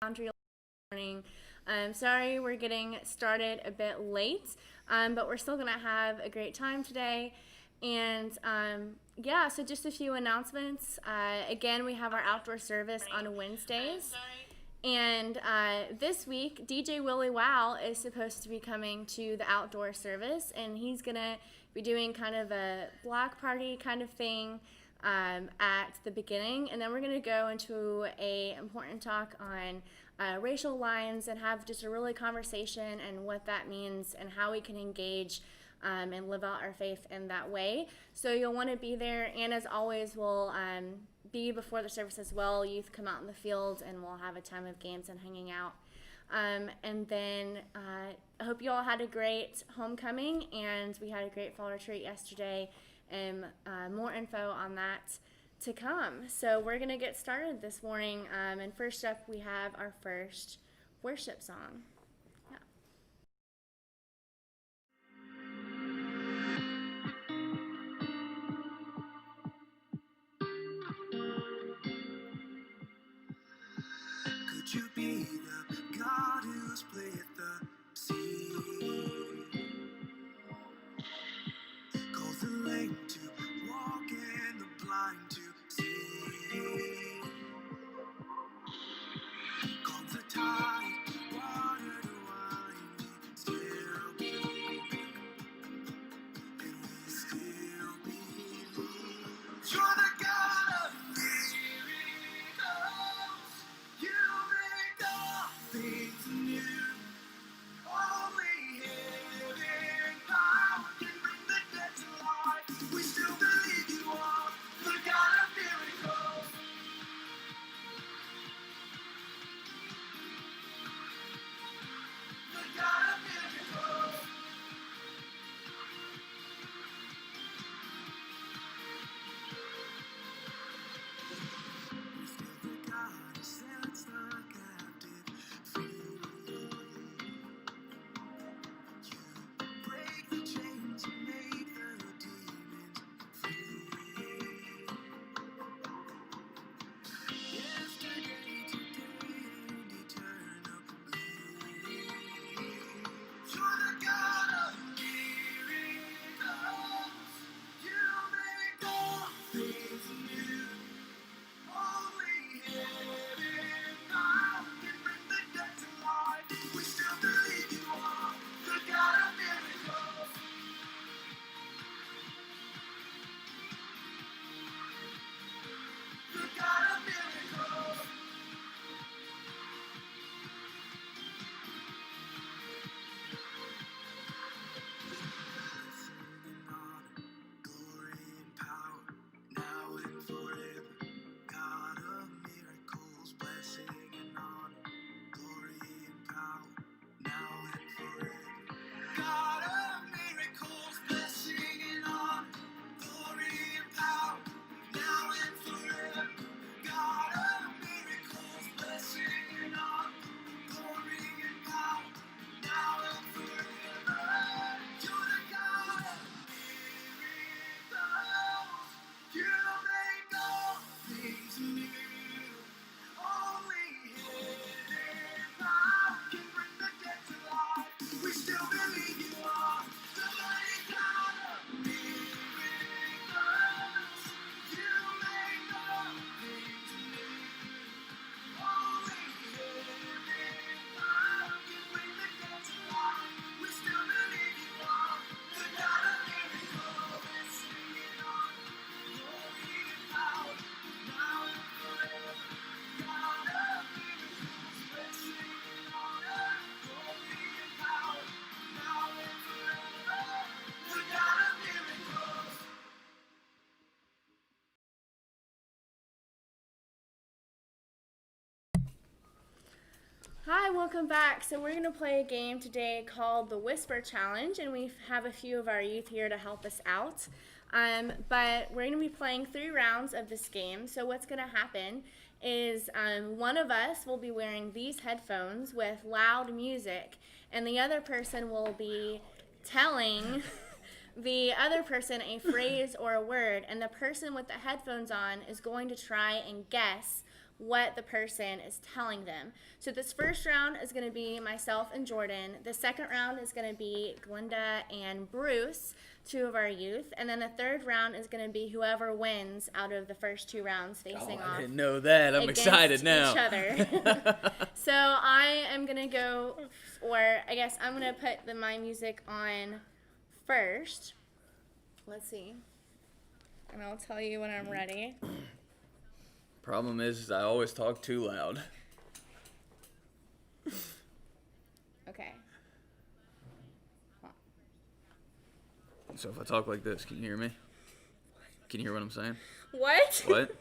Foundry morning. Sorry we're getting started a bit late, but we're still going to have a great time today. And so just a few announcements. Again, we have our outdoor service on Wednesdays. And this week, DJ Willie Wow is supposed to be coming to the outdoor service, and he's going to be doing kind of a block party kind of thing at the beginning. And then we're going to go into a important talk on racial lines and have just a really conversation and what that means and how we can engage and live out our faith in that way. So you'll want to be there, and as always, we'll be before the service as well. Youth come out in the field, and we'll have a time of games and hanging out. And then I hope you all had a great homecoming, and we had a great fall retreat yesterday, and more info on that to come. So we're going to get started this morning, and first up we have our first worship song. Could you be the God who split the sea? Calls the lame to walk and the blind to see. Calms the tide, water to wine. We still believe, and we still believe. You're the God of miracles. You make all things new. Only heaven power can bring the dead to life. We still believe you are the God of miracles. The God of miracles. You're still the God who sets the captive free. You break the chains and make the demons flee. Yesterday, today, and eternally. You're the God of miracles. You make all things new. Only heaven power can bring the dead to life. We still believe you are the God of miracles. The God of miracles. Blessing and honor, glory and power, now and forever. God of miracles, blessing and honor, glory and power, now and forever. God of miracles, blessing and honor, glory and power, now and forever. God of miracles, blessing and honor, glory and power, now and forever. You're the God of miracles. You make all things new. Only hidden power can bring the dead to life. We still believe you are the mighty God of miracles. You make all things new. Only hidden power can bring the dead to life. We still believe you are the God of miracles. Singing on glory and power, now and forever. God of miracles, blessing and honor, glory and power, now and forever. The God of miracles. Hi, welcome back. So we're going to play a game today called the Whisper Challenge, and we have a few of our youth here to help us out. But we're going to be playing 3 rounds of this game. So what's going to happen is one of us will be wearing these headphones with loud music, and the other person will be telling the other person a phrase or a word, and the person with the headphones on is going to try and guess what the person is telling them. So this first round is going to be myself and Jordan. The second round is going to be Glenda and Bruce, two of our youth. And then the third round is going to be whoever wins out of the first 2 rounds facing off. I didn't know that. I'm excited now. Each other. So I am going to go, or I guess I'm going to put the My Music on first. Let's see. And I'll tell you when I'm ready. Problem is I always talk too loud. Okay. So if I talk like this, can you hear me? Can you hear what I'm saying? What? What?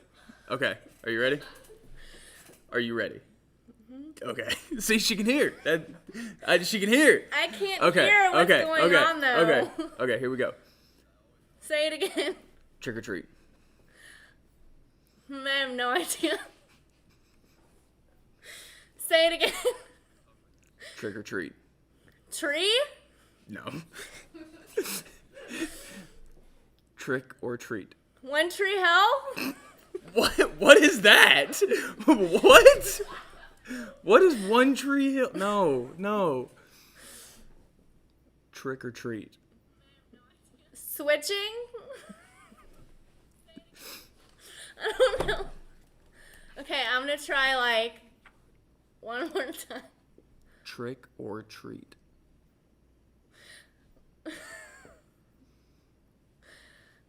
Okay. Are you ready? Are you ready? Mm-hmm. Okay. See, she can hear. She can hear. I can't hear what's going on, though. Okay, here we go. Say it again. Trick or treat. I have no idea. Say it again. Trick or treat. Tree? No. Trick or treat. One Tree Hill? What is that? What? What is One Tree Hill? No. Trick or treat. Switching? I don't know. Okay, I'm gonna try one more time. Trick or treat.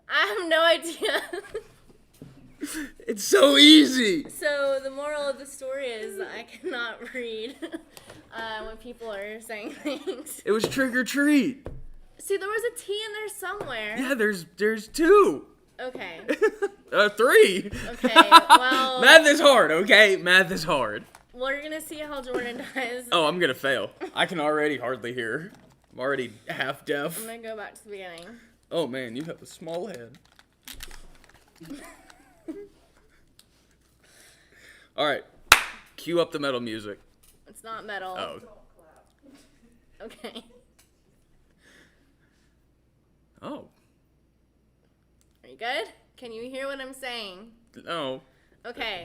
I have no idea. It's so easy. So the moral of the story is that I cannot read when people are saying things. It was trick or treat. See, there was a T in there somewhere. Yeah, there's 2. Okay. 3. Okay, well... Math is hard, okay? Math is hard. Well, you're gonna see how Jordan does. Oh, I'm gonna fail. I can already hardly hear. I'm already half deaf. I'm gonna go back to the beginning. Oh, man, you have a small head. All right. Cue up the metal music. It's not metal. Oh. Okay. Oh. Are you good? Can you hear what I'm saying? No. Okay.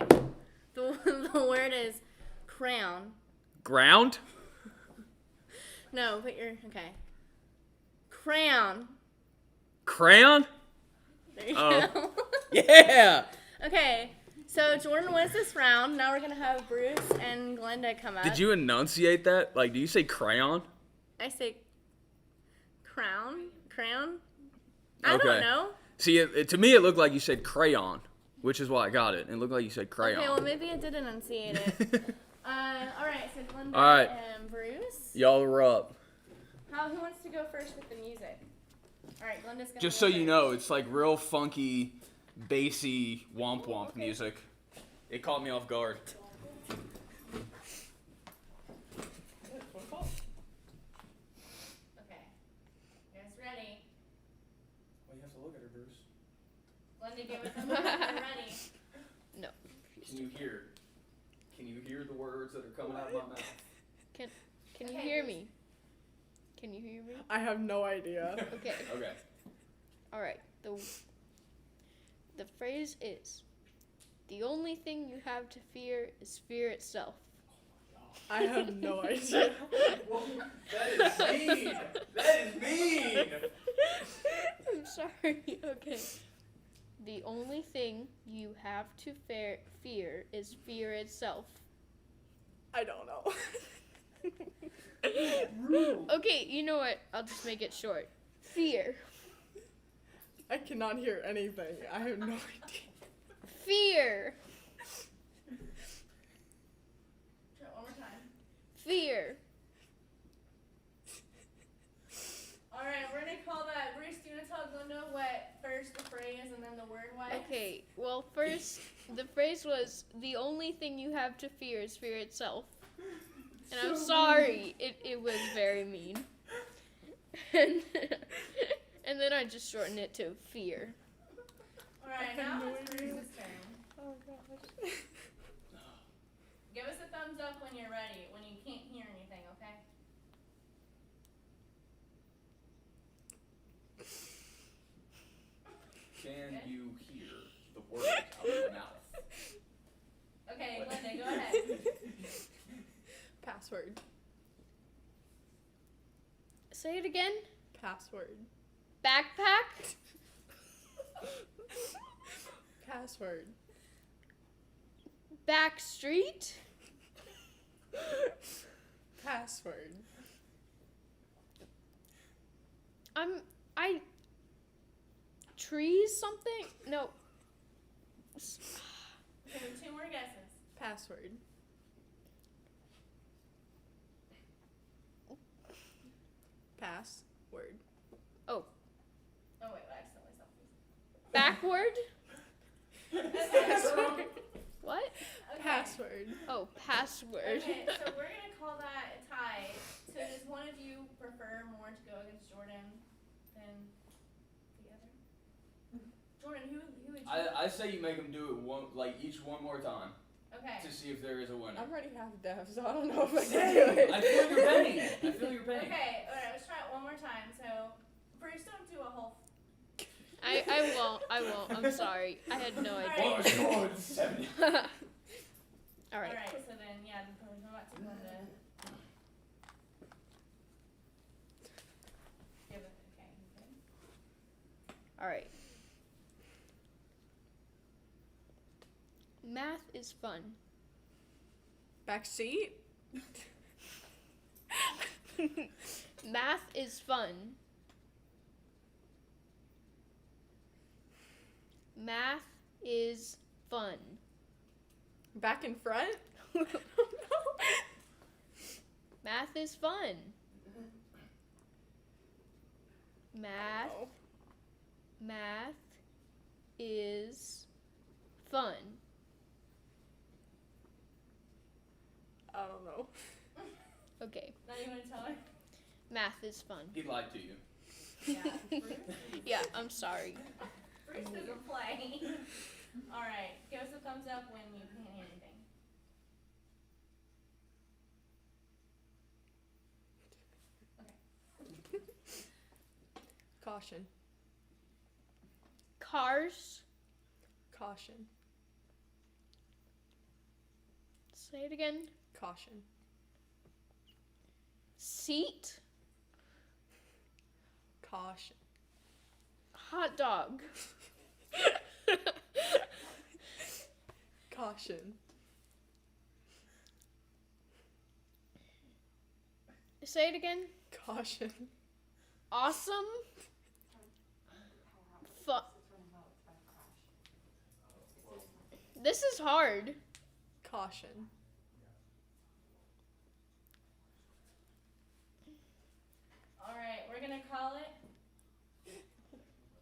The word is crown. Ground? No, put your... Okay. Crayon. Crayon? There you Oh. go. Yeah. Okay. So Jordan wins this round. Now we're going to have Bruce and Glenda come up. Did you enunciate that? Like, do you say crayon? I say crown? Crayon? I Okay. don't know. See, to me it looked like you said crayon, which is why I got it. It looked like you said crayon. Okay, well, maybe I did enunciate it. All right, so Glenda All right. and Bruce. Y'all are up. Who wants to go first with the music? All right, Glenda's going to Just so you know, it's like real funky, bassy womp womp music. It caught me off guard. Okay. You guys ready? Well, you have to look at her, Bruce. Glenda, give us a moment when you're ready. No. Can you hear the words that are coming out of my mouth? Can you hear me? Can you hear me? I have no idea. Okay. Okay. All right. The phrase is, the only thing you have to fear is fear itself. I have no idea. That is mean. That is mean. I'm sorry. Okay. The only thing you have to fear is fear itself. I don't know. Okay, you know what? I'll just make it short. Fear. I cannot hear anything. I have no idea. Fear. Try it one more time. Fear. All right, we're going to call that. Bruce, do you want to tell Glenda what first the phrase and then the word was? Okay, well, first, the phrase was, the only thing you have to fear is fear itself. And I'm sorry, it was very mean. And then I just shortened it to fear. All right, now it's Bruce's turn. Oh gosh. Give us a thumbs up when you're ready, when you can't hear anything, okay? Can you hear the words out of your mouth? Okay, Say it again. Password. Backpack. Password. Back street. Password. Trees something? No. Okay, 2 more guesses. Password. Password. Oh. Oh wait, I accidentally stopped these. Backward? Password. What? Okay. Password. Oh, password. Okay, so we're gonna call that a tie. So does one of you prefer more to go against Jordan than the other? Jordan, who would you? I say you make them do it each one more time Okay. to see if there is a winner. I'm already half deaf, so I don't know if I can do it. I feel your pain. I feel your pain. Okay, alright, let's try it one more time. So, Bruce, don't do a whole. I won't. I'm sorry. I had no idea. Alright. Oh, it's 70. Alright. Alright, so then, yeah, we're about to go into. Give it, okay, okay. Alright. Math is fun. Backseat. Math is fun. Math is fun. Back in front. Math is fun. Math is fun. I don't know. Okay. Now you want to tell her? Math is fun. He lied to you. Yeah, Bruce. Yeah, I'm sorry. Bruce doesn't play. Alright, give us a thumbs up when you can't hear anything. Okay. Caution. Cars. Caution. Say it again. Caution. Seat. Caution. Hot dog. Caution. Say it again. Caution. Awesome. This is hard. Caution. Alright, we're gonna call it.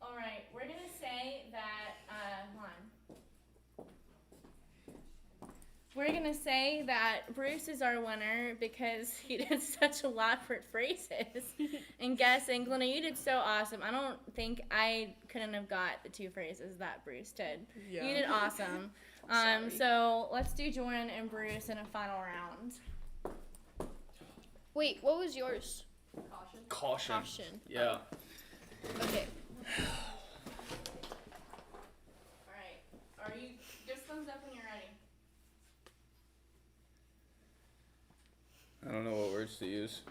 Alright, we're gonna say that, hold on. We're gonna say that Bruce is our winner because he did such elaborate phrases and guessing. Glenna, you did so awesome. I don't think I couldn't have got the 2 phrases that Bruce did. Yeah. You did awesome. Sorry. So let's do Jordan and Bruce in a final round. Wait, what was yours? Caution. Caution. Yeah. Okay. Alright, are you, just thumbs up when you're ready. I don't know what words to use.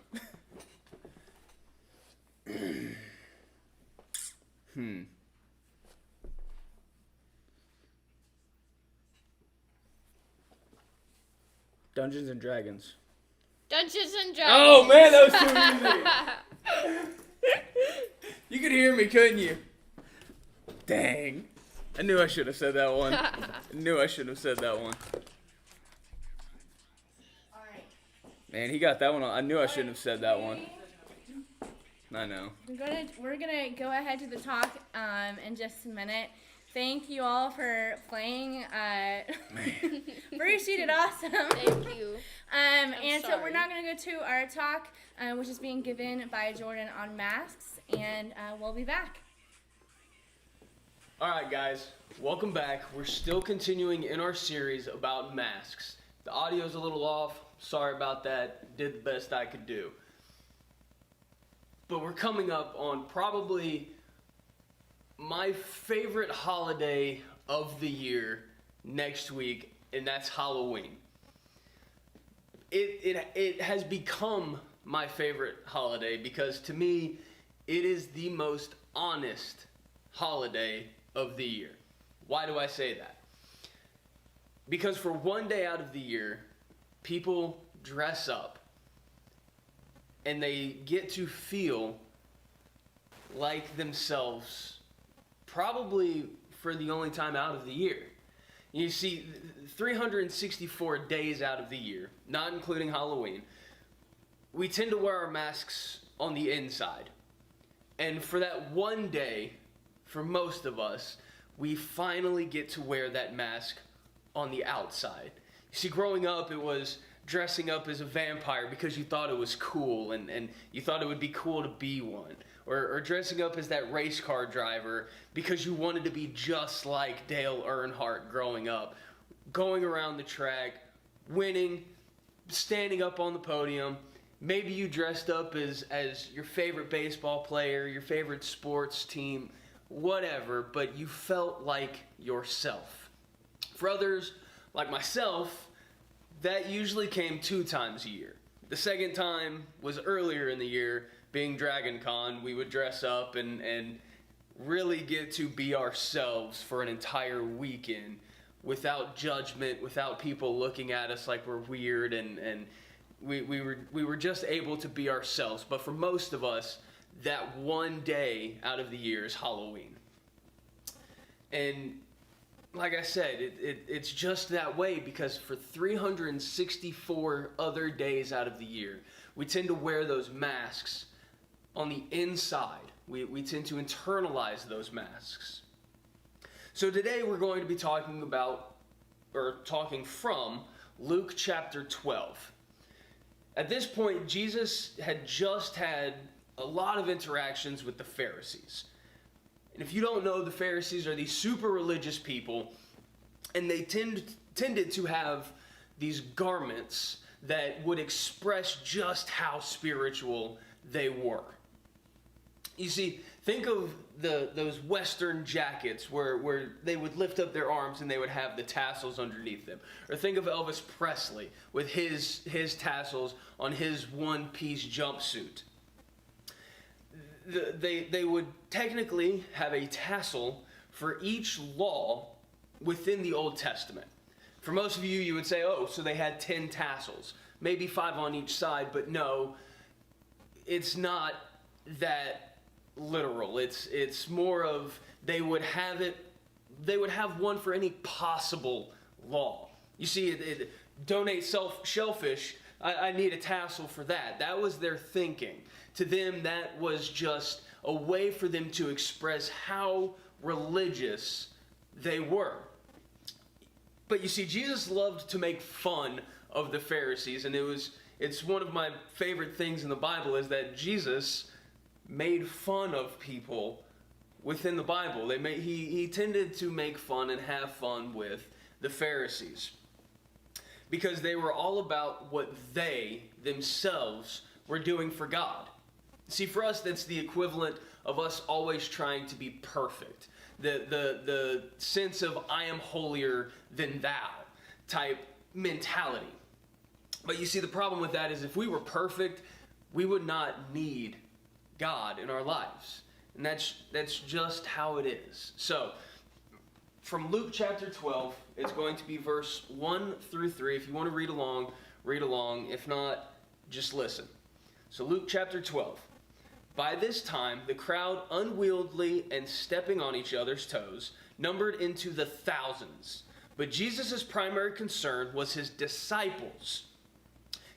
Dungeons and Dragons. Dungeons and Dragons. Oh man, that was too easy. You could hear me, couldn't you? Dang. I knew I should have said that one. Alright. Man, he got that one. I knew I shouldn't have said that one. I know. We're gonna go ahead to the talk in just a minute. Thank you all for playing. Bruce, you did awesome. Thank you. And so we're sorry. now gonna go to our talk, which is being given by Jordan on masks, and we'll be back. All right, guys, welcome back. We're still continuing in our series about masks. The audio's a little off. Sorry about that. Did the best I could do. But we're coming up on probably my favorite holiday of the year next week, and that's Halloween. It has become my favorite holiday because to me, it is the most honest holiday of the year. Why do I say that? Because for one day out of the year, people dress up and they get to feel like themselves probably for the only time out of the year. You see, 364 days out of the year, not including Halloween, we tend to wear our masks on the inside. And for that one day, for most of us, we finally get to wear that mask on the outside. You see, growing up, it was dressing up as a vampire because you thought it was cool and you thought it would be cool to be one. Or dressing up as that race car driver because you wanted to be just like Dale Earnhardt growing up. Going around the track, winning, standing up on the podium. Maybe you dressed up as your favorite baseball player, your favorite sports team, whatever, but you felt like yourself. For others, like myself, that usually came 2 times a year. The second time was earlier in the year, being Dragon Con. We would dress up and really get to be ourselves for an entire weekend without judgment, without people looking at us like we're weird, and we were just able to be ourselves. But for most of us, that one day out of the year is Halloween. And like I said, it's just that way because for 364 other days out of the year, we tend to wear those masks on the inside. We tend to internalize those masks. So today we're going to be talking from Luke chapter 12. At this point, Jesus had just had a lot of interactions with the Pharisees. And if you don't know, the Pharisees are these super religious people, and they tended to have these garments that would express just how spiritual they were. You see, think of those Western jackets where they would lift up their arms and they would have the tassels underneath them. Or think of Elvis Presley with his tassels on his one-piece jumpsuit. They would technically have a tassel for each law within the Old Testament. For most of you, you would say, oh, so they had 10 tassels. Maybe 5 on each side, but no, it's not that literal. It's more of they would have one for any possible law. You see, donate shellfish, I need a tassel for that. That was their thinking. To them, that was just a way for them to express how religious they were. But you see, Jesus loved to make fun of the Pharisees, and it's one of my favorite things in the Bible is that Jesus made fun of people within the Bible. He tended to make fun and have fun with the Pharisees because they were all about what they themselves were doing for God. See, for us, that's the equivalent of us always trying to be perfect. The sense of I am holier than thou type mentality. But you see, the problem with that is if we were perfect, we would not need God in our lives. And that's just how it is. So, from Luke chapter 12, it's going to be verse 1 through 3. If you want to read along, read along. If not, just listen. So Luke chapter 12. By this time, the crowd, unwieldy and stepping on each other's toes, numbered into the thousands. But Jesus' primary concern was his disciples.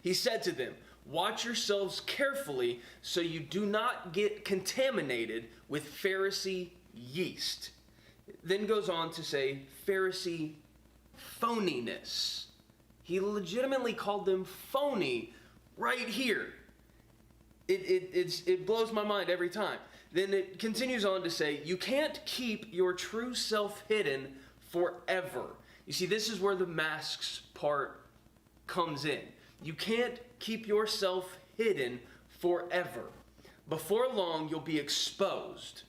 He said to them, watch yourselves carefully so you do not get contaminated with Pharisee yeast. Then goes on to say Pharisee phoniness. He legitimately called them phony right here. It blows my mind every time. Then it continues on to say, you can't keep your true self hidden forever. You see, this is where the masks part comes in. You can't keep yourself hidden forever. Before long, you'll be exposed.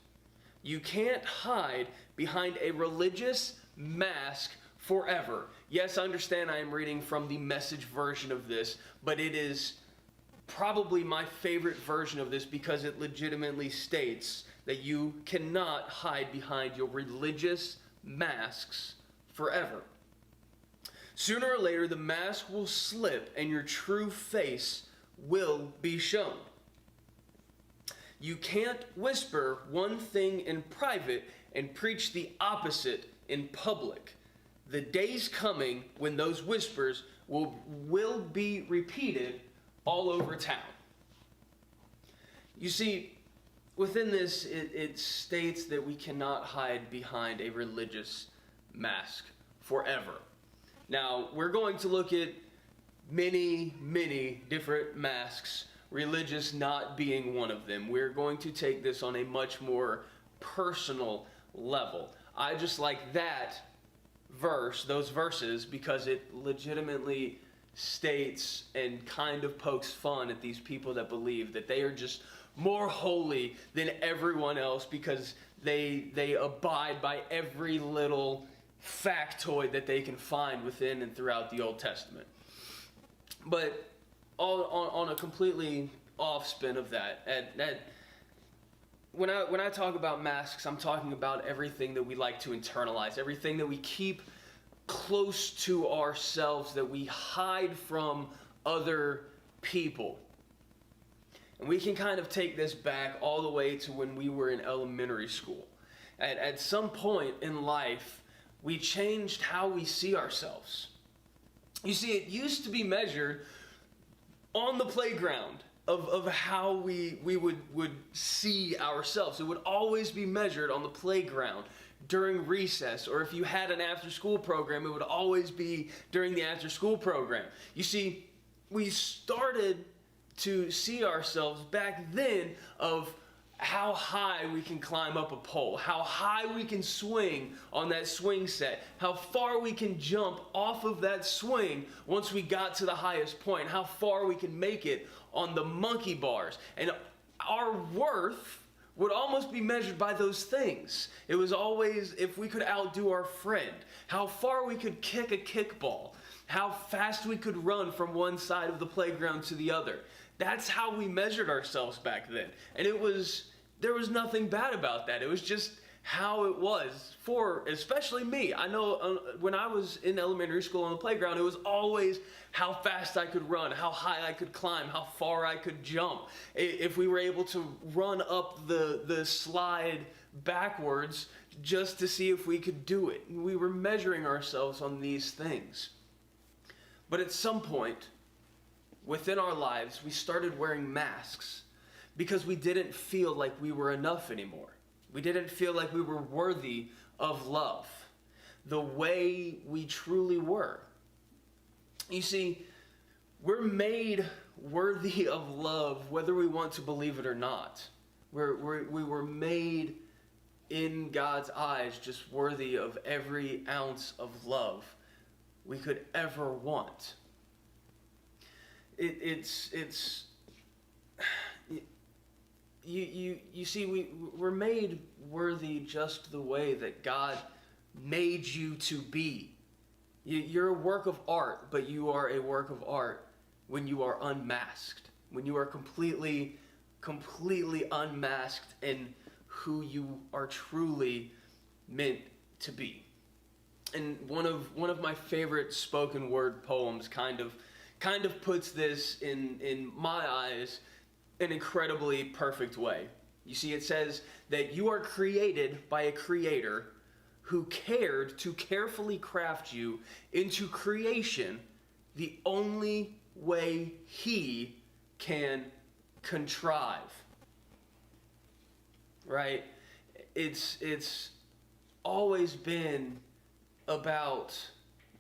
You can't hide behind a religious mask forever. Yes, I understand I am reading from the Message version of this, but it is probably my favorite version of this because it legitimately states that you cannot hide behind your religious masks forever. Sooner or later, the mask will slip and your true face will be shown. You can't whisper one thing in private and preach the opposite in public. The day's coming when those whispers will be repeated all over town. You see, within this, it states that we cannot hide behind a religious mask forever. Now, we're going to look at many, many different masks, religious not being one of them. We're going to take this on a much more personal level. I just like that verse, those verses, because it legitimately states and kind of pokes fun at these people that believe that they are just more holy than everyone else because they abide by every little factoid that they can find within and throughout the Old Testament. But on a completely off spin of that, when I talk about masks, I'm talking about everything that we like to internalize, everything that we keep close to ourselves, that we hide from other people. And we can kind of take this back all the way to when we were in elementary school. At some point in life, we changed how we see ourselves. You see, it used to be measured on the playground of how we would see ourselves. It would always be measured on the playground during recess, or if you had an after-school program, it would always be during the after-school program. You see, we started to see ourselves back then of how high we can climb up a pole, how high we can swing on that swing set, how far we can jump off of that swing once we got to the highest point, how far we can make it on the monkey bars. And our worth would almost be measured by those things. It was always if we could outdo our friend, how far we could kick a kickball, how fast we could run from one side of the playground to the other. That's how we measured ourselves back then. And there was nothing bad about that. It was just how it was for especially me. I know when I was in elementary school on the playground, it was always how fast I could run, how high I could climb, how far I could jump. If we were able to run up the slide backwards just to see if we could do it. We were measuring ourselves on these things. But at some point within our lives, we started wearing masks because we didn't feel like we were enough anymore. We didn't feel like we were worthy of love the way we truly were. You see, we're made worthy of love whether we want to believe it or not. We were made in God's eyes just worthy of every ounce of love we could ever want. You see, we're made worthy just the way that God made you to be. You're a work of art, but you are a work of art when you are unmasked, when you are completely unmasked in who you are truly meant to be. And one of my favorite spoken word poems kind of puts this in my eyes an incredibly perfect way. You see, it says that you are created by a creator who cared to carefully craft you into creation the only way he can contrive. Right? It's always been about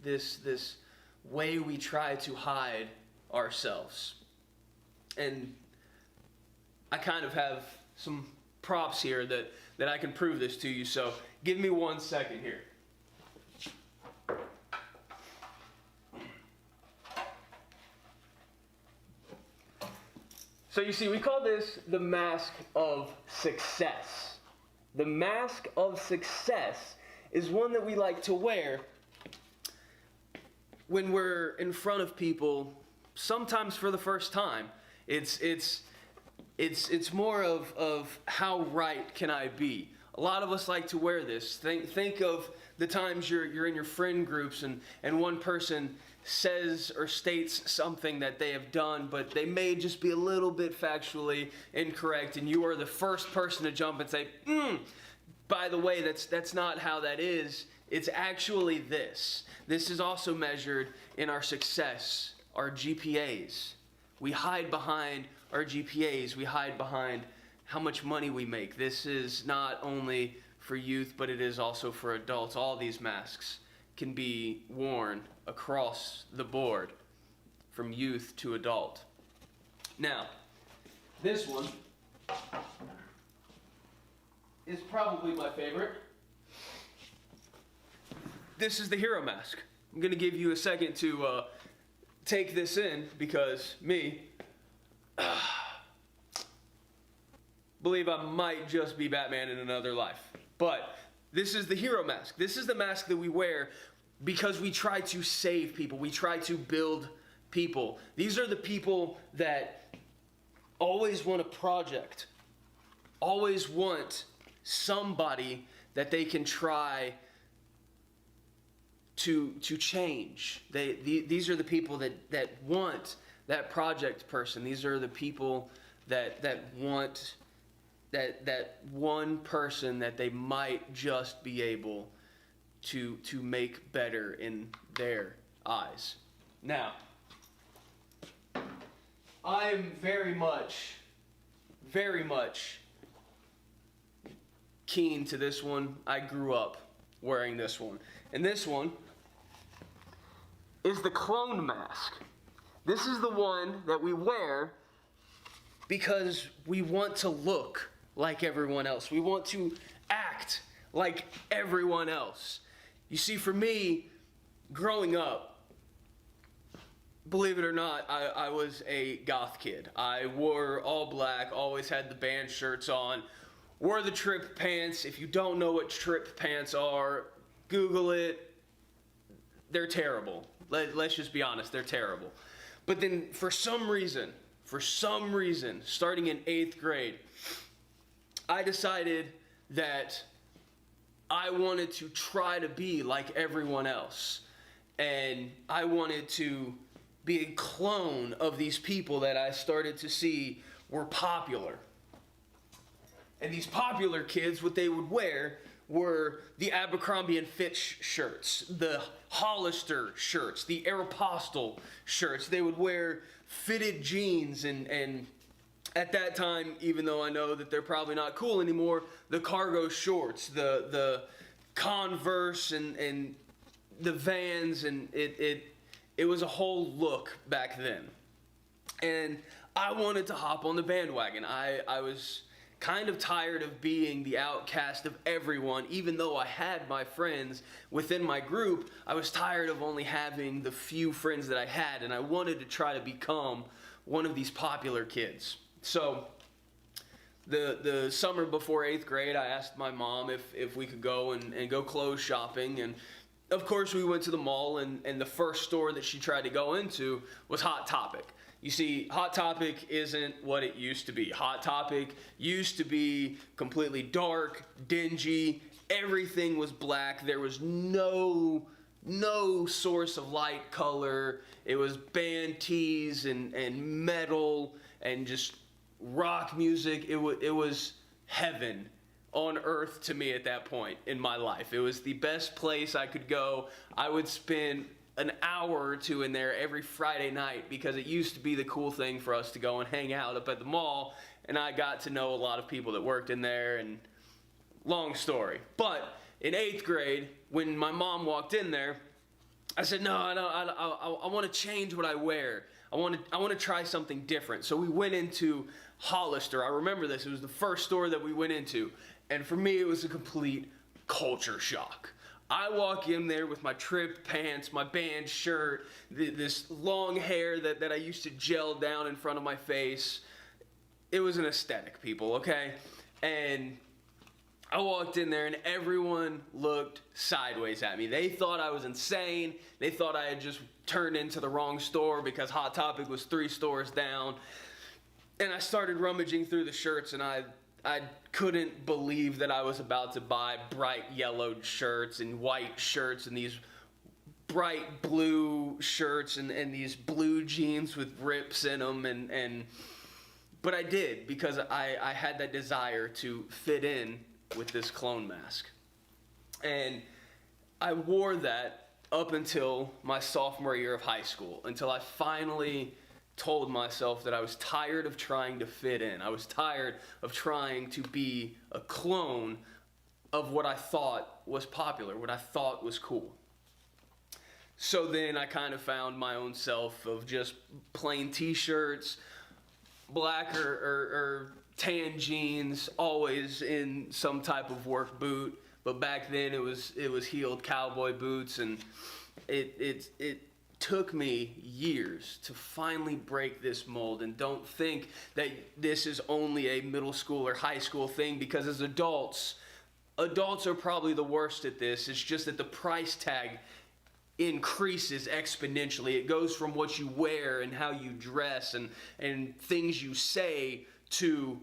this way we try to hide ourselves. And I kind of have some props here that I can prove this to you, so give me 1 second here. So you see, we call this the mask of success. The mask of success is one that we like to wear when we're in front of people, sometimes for the first time. It's more of how right can I be. A lot of us like to wear this. Think of the times you're in your friend groups and one person says or states something that they have done, but they may just be a little bit factually incorrect, and you are the first person to jump and say, by the way, that's not how that is. It's actually this. This is also measured in our success, our GPAs. We hide behind our GPAs. We hide behind how much money we make. This is not only for youth, but it is also for adults. All these masks can be worn across the board, from youth to adult. Now, this one is probably my favorite. This is the hero mask. I'm going to give you a second to take this in, because believe I might just be Batman in another life. But this is the hero mask. This is the mask that we wear because we try to save people. We try to build people. These are the people that always want a project, always want somebody that they can try to change. These are the people that want that project person. These are the people that want that one person that they might just be able to make better in their eyes. Now, I'm very much keen to this one. I grew up wearing this one. And this one is the clone mask. This is the one that we wear because we want to look like everyone else. We want to act like everyone else. You see, for me, growing up, believe it or not, I was a goth kid. I wore all black, always had the band shirts on, wore the trip pants. If you don't know what trip pants are, Google it. They're terrible. Let's just be honest, they're terrible. But then for some reason, starting in 8th grade, I decided that I wanted to try to be like everyone else. And I wanted to be a clone of these people that I started to see were popular. And these popular kids, what they would wear were the Abercrombie and Fitch shirts, the Hollister shirts, the Aeropostale shirts. They would wear fitted jeans and at that time, even though I know that they're probably not cool anymore, the cargo shorts, the Converse and the Vans, and it was a whole look back then. And I wanted to hop on the bandwagon. I was kind of tired of being the outcast of everyone. Even though I had my friends within my group, I was tired of only having the few friends that I had, and I wanted to try to become one of these popular kids. So the summer before 8th grade, I asked my mom if we could go and go clothes shopping, and of course we went to the mall, and the first store that she tried to go into was Hot Topic. You see, Hot Topic isn't what it used to be. Hot Topic used to be completely dark, dingy, everything was black, there was no source of light color. It was band tees and metal and just rock music. It was heaven on earth to me at that point in my life. It was the best place I could go. I would spend an hour or two in there every Friday night because it used to be the cool thing for us to go and hang out up at the mall, and I got to know a lot of people that worked in there, and long story. But in 8th grade, when my mom walked in there, I said, no, I want to change what I wear. I want to try something different. So we went into Hollister. I remember this. It was the first store that we went into. And for me, it was a complete culture shock. I walk in there with my trip pants, my band shirt, this long hair that I used to gel down in front of my face. It was an aesthetic, people, okay? And I walked in there and everyone looked sideways at me. They thought I was insane. They thought I had just turned into the wrong store because Hot Topic was 3 stores down. And I started rummaging through the shirts, and I couldn't believe that I was about to buy bright yellowed shirts and white shirts and these bright blue shirts and these blue jeans with rips in them. But I did, because I had that desire to fit in with this clone mask. And I wore that up until my sophomore year of high school, until I finally told myself that I was tired of trying to fit in. I was tired of trying to be a clone of what I thought was popular, what I thought was cool. So then I kind of found my own self of just plain t-shirts, black or tan jeans, always in some type of work boot. But back then it was heeled cowboy boots, and it took me years to finally break this mold. And don't think that this is only a middle school or high school thing, because as adults are probably the worst at this. It's just that the price tag increases exponentially. It goes from what you wear and how you dress and things you say to,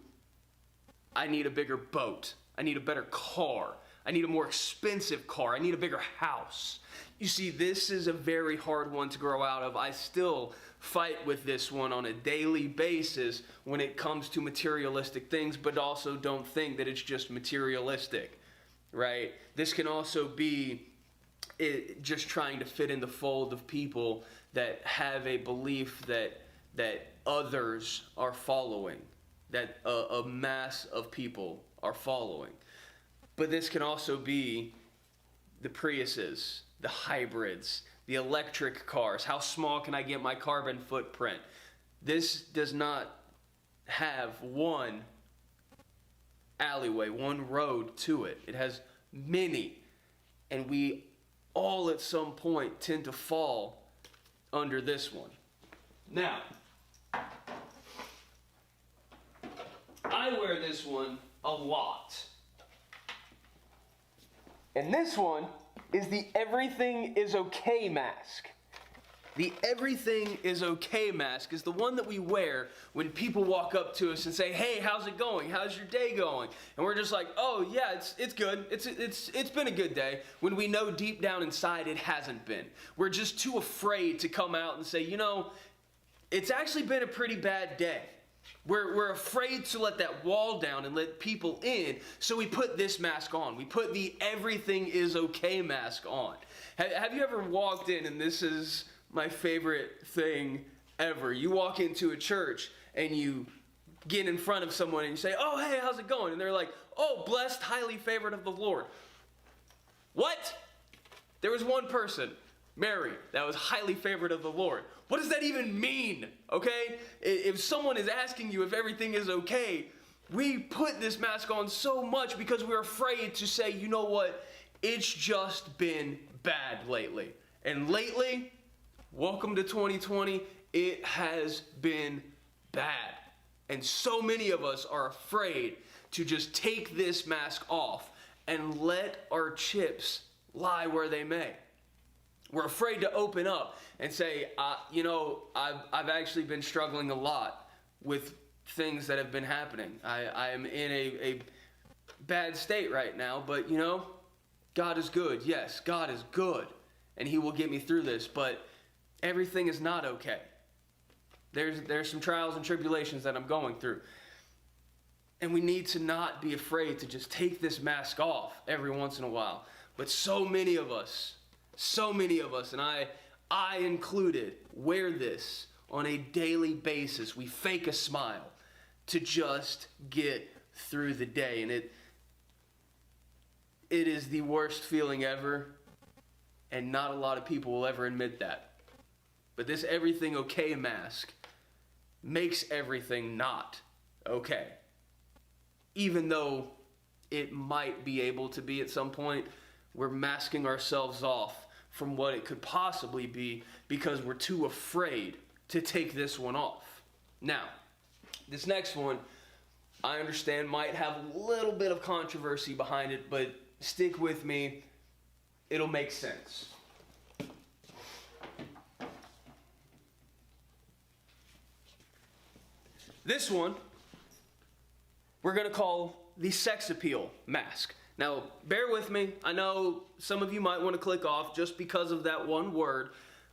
I need a bigger boat, I need a better car, I need a more expensive car, I need a bigger house. You see, this is a very hard one to grow out of. I still fight with this one on a daily basis when it comes to materialistic things, but also don't think that it's just materialistic, right? This can also be just trying to fit in the fold of people that have a belief that others are following, that a mass of people are following. But this can also be the Priuses, the hybrids, the electric cars. How small can I get my carbon footprint? This does not have one alleyway, one road to it. It has many. And we all at some point tend to fall under this one. Now, I wear this one a lot. And this one is the everything is okay mask. The everything is okay mask is the one that we wear when people walk up to us and say, hey, how's it going? How's your day going? And we're just like, oh yeah, it's good. It's been a good day, when we know deep down inside it hasn't been. We're just too afraid to come out and say, you know, it's actually been a pretty bad day. We're afraid to let that wall down and let people in, so we put this mask on. We put the everything is okay mask on. Have you ever walked in, and this is my favorite thing ever. You walk into a church and you get in front of someone and you say, oh, hey, how's it going? And they're like, oh, blessed, highly favored of the Lord. What? There was one person, Mary, that was highly favored of the Lord. What does that even mean? Okay? If someone is asking you if everything is okay, we put this mask on so much because we're afraid to say, you know what? It's just been bad lately. And lately, welcome to 2020, it has been bad. And so many of us are afraid to just take this mask off and let our chips lie where they may. We're afraid to open up and say, you know, I've actually been struggling a lot with things that have been happening. I am in a bad state right now, but you know, God is good. Yes, God is good, and He will get me through this, but everything is not okay. There's some trials and tribulations that I'm going through. And we need to not be afraid to just take this mask off every once in a while. But so many of us, and I included, wear this on a daily basis. We fake a smile to just get through the day. And it is the worst feeling ever, and not a lot of people will ever admit that. But this everything okay mask makes everything not okay. Even though it might be able to be at some point, we're masking ourselves off from what it could possibly be because we're too afraid to take this one off. Now, this next one, I understand might have a little bit of controversy behind it, but stick with me, it'll make sense. This one, we're going to call the sex appeal mask. Now, bear with me. I know some of you might want to click off just because of that one word,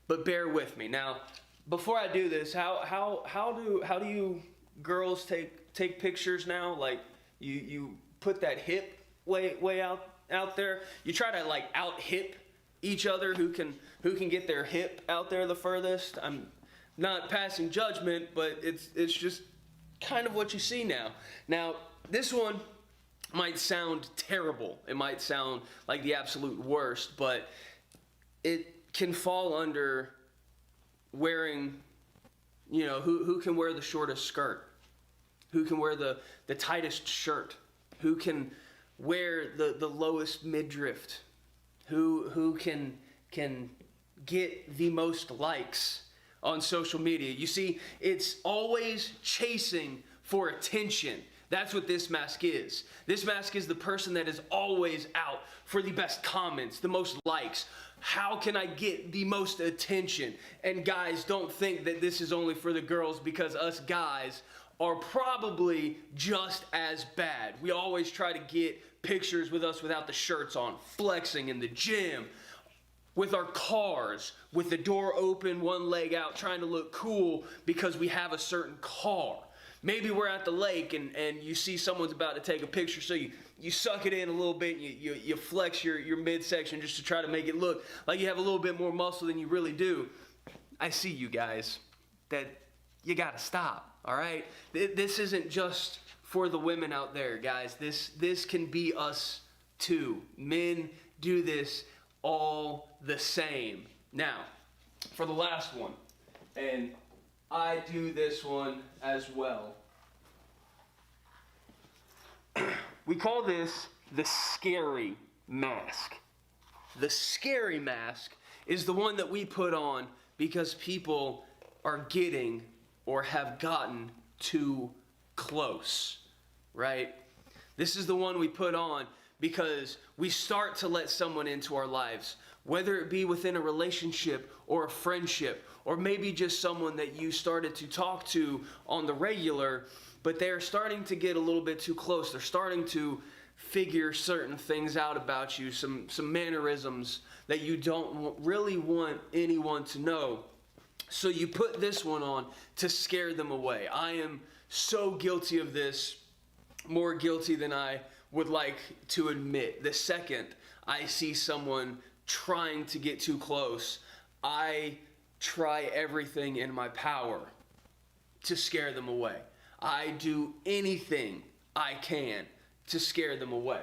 but bear with me. Now, before I do this, how do you girls take pictures now? Like you put that hip way out there. You try to like out hip each other who can get their hip out there the furthest. I'm not passing judgment, but it's just kind of what you see now. Now, this one might sound terrible. It might sound like the absolute worst, but it can fall under wearing, who can wear the shortest skirt? Who can wear the tightest shirt? Who can wear the lowest midriff? Who can get the most likes on social media? You see, it's always chasing for attention. That's what this mask is. This mask is the person that is always out for the best comments, the most likes. How can I get the most attention? And guys, don't think that this is only for the girls, because us guys are probably just as bad. We always try to get pictures with us without the shirts on, flexing in the gym, with our cars, with the door open, one leg out, trying to look cool because we have a certain car. Maybe we're at the lake and you see someone's about to take a picture, so you suck it in a little bit and you flex your midsection just to try to make it look like you have a little bit more muscle than you really do. I see you guys. That you gotta stop, all right? This isn't just for the women out there, guys. This can be us too. Men do this all the same. Now, for the last one, and I do this one as well. We call this the scary mask. The scary mask is the one that we put on because people are getting or have gotten too close, right? This is the one we put on because we start to let someone into our lives, whether it be within a relationship or a friendship, or maybe just someone that you started to talk to on the regular, but they're starting to get a little bit too close. They're starting to figure certain things out about you, some mannerisms that you don't really want anyone to know. So you put this one on to scare them away. I am so guilty of this, more guilty than I would like to admit. The second I see someone trying to get too close, I try everything in my power to scare them away. I do anything I can to scare them away.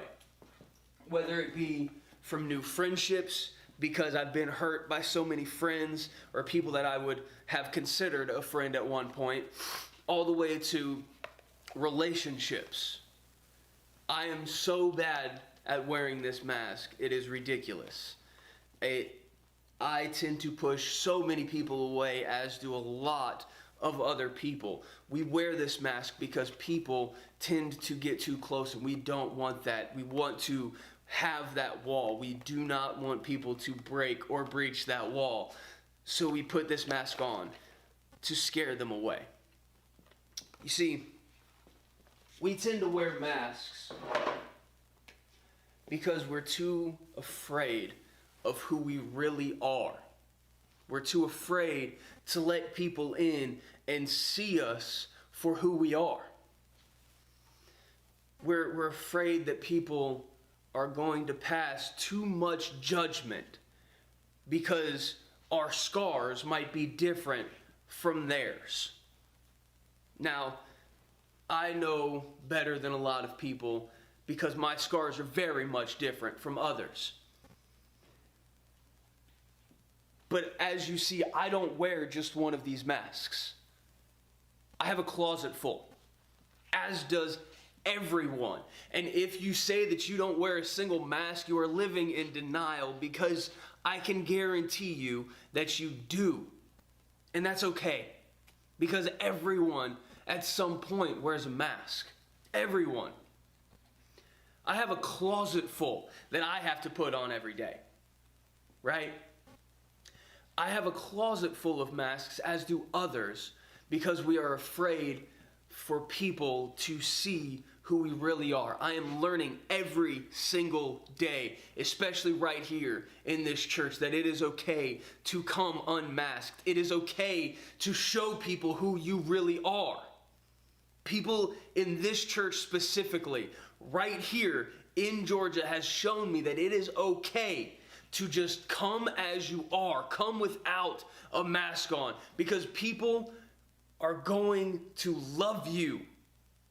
Whether it be from new friendships, because I've been hurt by so many friends or people that I would have considered a friend at one point, all the way to relationships. I am so bad at wearing this mask. It is ridiculous. I tend to push so many people away, as do a lot of other people. We wear this mask because people tend to get too close, and we don't want that. We want to have that wall. We do not want people to break or breach that wall. So we put this mask on to scare them away. You see, we tend to wear masks because we're too afraid of who we really are. We're too afraid to let people in and see us for who we are. We're afraid that people are going to pass too much judgment because our scars might be different from theirs. Now, I know better than a lot of people because my scars are very much different from others. But as you see, I don't wear just one of these masks. I have a closet full, as does everyone. And if you say that you don't wear a single mask, you are living in denial, because I can guarantee you that you do. And that's okay, because everyone at some point wears a mask. Everyone. I have a closet full that I have to put on every day, right? I have a closet full of masks, as do others, because we are afraid for people to see who we really are. I am learning every single day, especially right here in this church, that it is okay to come unmasked. It is okay to show people who you really are. People in this church specifically, right here in Georgia, has shown me that it is okay to just come as you are, come without a mask on, because people are going to love you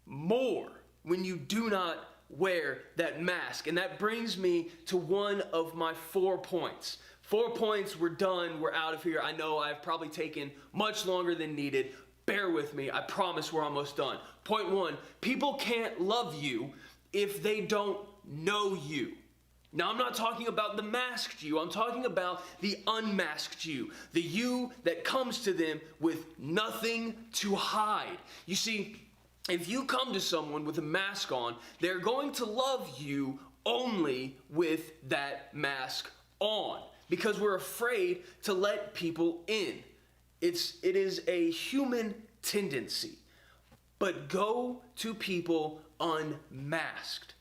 more when you do not wear that mask. And that brings me to one of my 4 points. 4 points, we're done, we're out of here. I know I've probably taken much longer than needed. Bear with me, I promise we're almost done. Point 1, people can't love you if they don't know you. Now, I'm not talking about the masked you. I'm talking about the unmasked you. The you that comes to them with nothing to hide. You see, if you come to someone with a mask on, they're going to love you only with that mask on, because we're afraid to let people in. It is a human tendency. But go to people unmasked.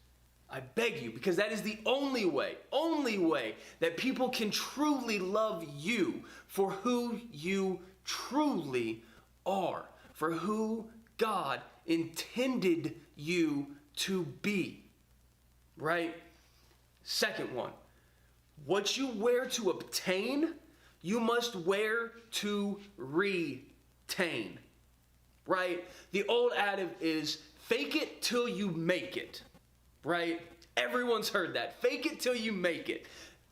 I beg you, because that is the only way that people can truly love you for who you truly are, for who God intended you to be, right? Second one, what you wear to obtain, you must wear to retain, right? The old adage is fake it till you make it, right? Everyone's heard that. Fake it till you make it.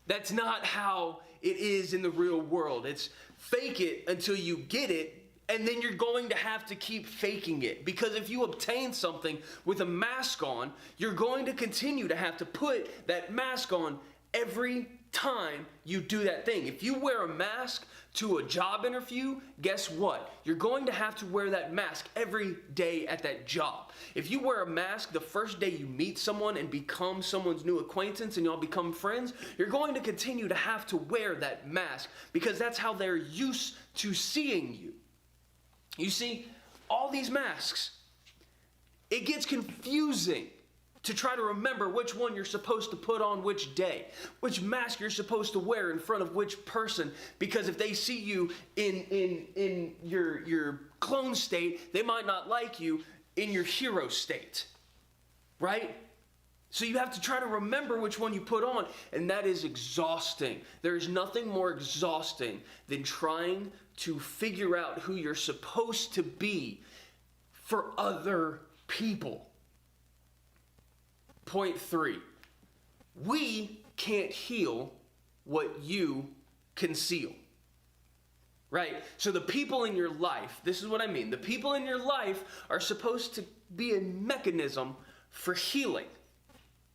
That's not how it is in the real world. It's fake it until you get it, and then you're going to have to keep faking it. Because if you obtain something with a mask on, you're going to continue to have to put that mask on every time you do that thing. If you wear a mask to a job interview, guess what? You're going to have to wear that mask every day at that job. If you wear a mask the first day you meet someone and become someone's new acquaintance and y'all become friends, you're going to continue to have to wear that mask because that's how they're used to seeing you. You see, all these masks, it gets confusing to try to remember which one you're supposed to put on which day, which mask you're supposed to wear in front of which person, because if they see you in your clone state, they might not like you in your hero state, right? So you have to try to remember which one you put on, and that is exhausting. There is nothing more exhausting than trying to figure out who you're supposed to be for other people. Point 3, we can't heal what you conceal, right? So the people in your life, this is what I mean. The people in your life are supposed to be a mechanism for healing,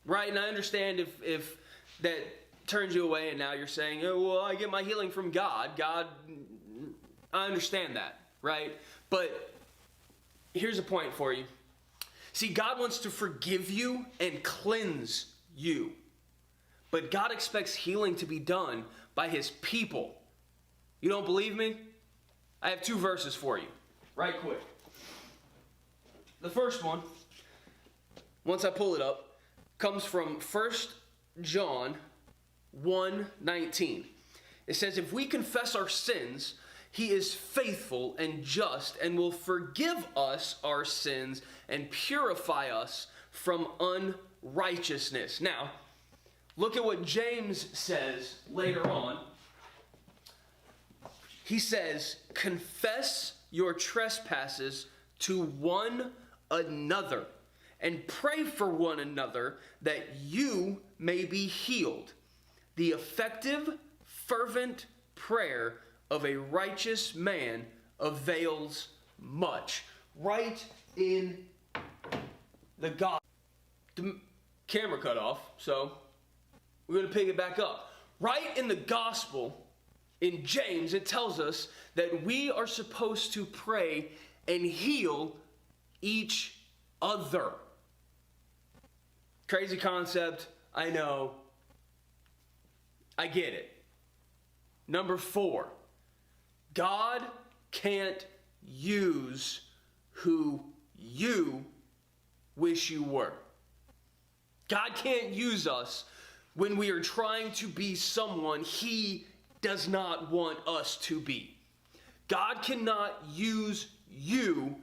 right? And I understand if that turns you away and now you're saying, oh, well, I get my healing from God. God, I understand that, right? But here's a point for you. See, God wants to forgive you and cleanse you. But God expects healing to be done by his people. You don't believe me? I have 2 verses for you, right quick. The first one, once I pull it up, comes from 1 John 1:19. It says, if we confess our sins, he is faithful and just and will forgive us our sins and purify us from unrighteousness. Now, look at what James says later on. He says, confess your trespasses to one another and pray for one another that you may be healed. The effective, fervent prayer of a righteous man avails much. Right in the God. The camera cut off, so we're going to pick it back up. Right in the gospel, in James, it tells us that we are supposed to pray and heal each other. Crazy concept, I know. I get it. Number 4. God can't use who you wish you were. God can't use us when we are trying to be someone He does not want us to be. God cannot use you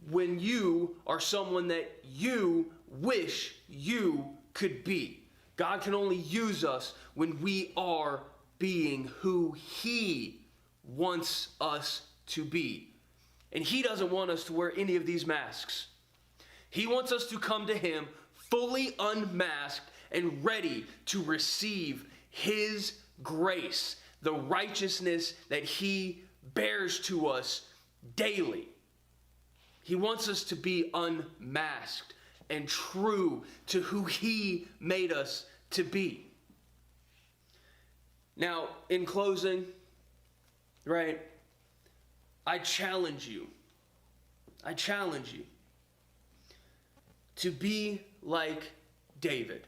when you are someone that you wish you could be. God can only use us when we are being who He wants us to be. And He doesn't want us to wear any of these masks. He wants us to come to Him fully unmasked and ready to receive His grace, the righteousness that He bears to us daily. He wants us to be unmasked and true to who He made us to be. Now, in closing, right, I challenge you to be like David.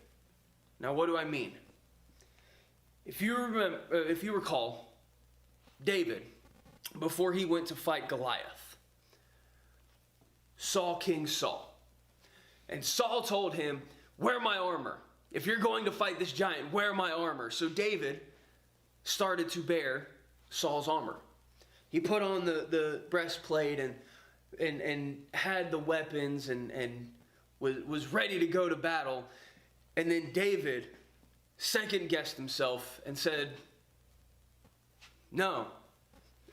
Now, what do I mean? If you recall, David, before he went to fight Goliath, saw King Saul. And Saul told him, wear my armor. If you're going to fight this giant, wear my armor. So David started to bear Saul's armor. He put on the breastplate and had the weapons and was ready to go to battle. And then David second-guessed himself and said, no,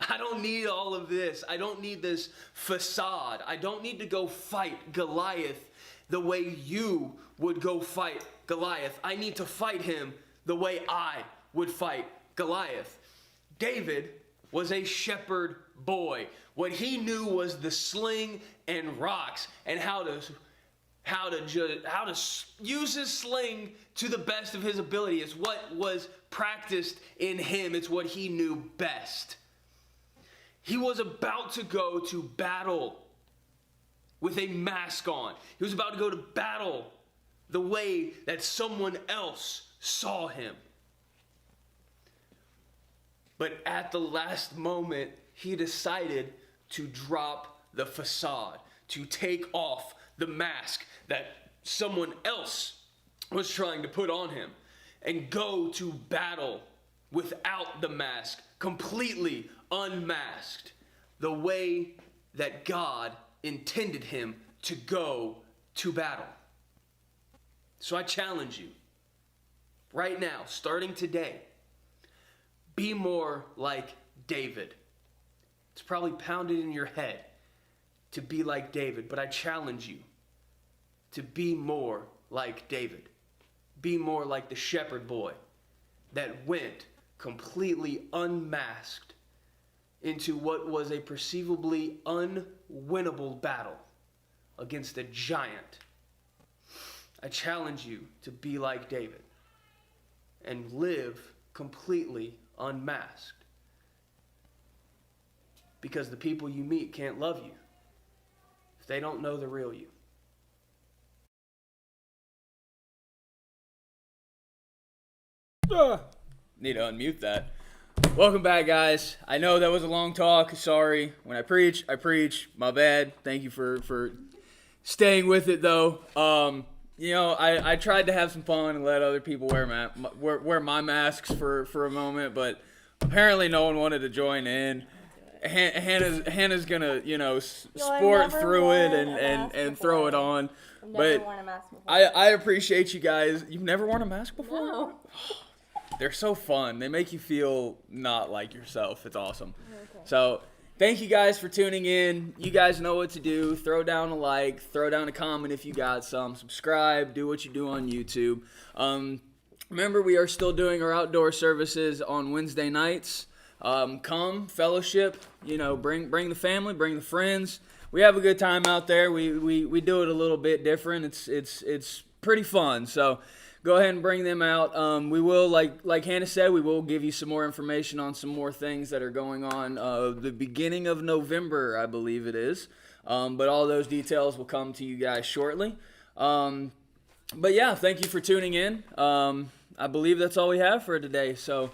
I don't need all of this. I don't need this facade. I don't need to go fight Goliath the way you would go fight Goliath. I need to fight him the way I would fight Goliath. David was a shepherd boy. What he knew was the sling and rocks and how to use his sling to the best of his ability. It's what was practiced in him. It's what he knew best. He was about to go to battle with a mask on. He was about to go to battle the way that someone else saw him. But at the last moment, he decided to drop the facade, to take off the mask that someone else was trying to put on him, and go to battle without the mask, completely unmasked, the way that God intended him to go to battle. So I challenge you, right now, starting today, be more like David. It's probably pounded in your head to be like David, but I challenge you to be more like David. Be more like the shepherd boy that went completely unmasked into what was a perceivably unwinnable battle against a giant. I challenge you to be like David and live completely unmasked, because the people you meet can't love you if they don't know the real you. Need to unmute that. Welcome back, guys. I know that was a long talk. Sorry. When I preach, I preach. My bad. Thank you for staying with it, though. I tried to have some fun and let other people wear my masks for a moment, but apparently no one wanted to join in. Hannah's gonna, sport through it and throw it on. I've But never worn a mask before. I appreciate you guys. You've never worn a mask before? No. They're so fun. They make you feel not like yourself. It's awesome. Okay. So thank you guys for tuning in. You guys know what to do. Throw down a like. Throw down a comment if you got some. Subscribe. Do what you do on YouTube. Remember, we are still doing our outdoor services on Wednesday nights. Come, fellowship. Bring the family. Bring the friends. We have a good time out there. We do it a little bit different. It's pretty fun. So go ahead and bring them out. We will, like Hannah said, we will give you some more information on some more things that are going on the beginning of November, I believe it is. But all those details will come to you guys shortly. But yeah, thank you for tuning in. I believe that's all we have for today. So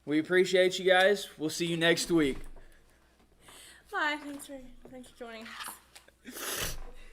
we appreciate you guys. We'll see you next week. Bye. Thanks for joining us.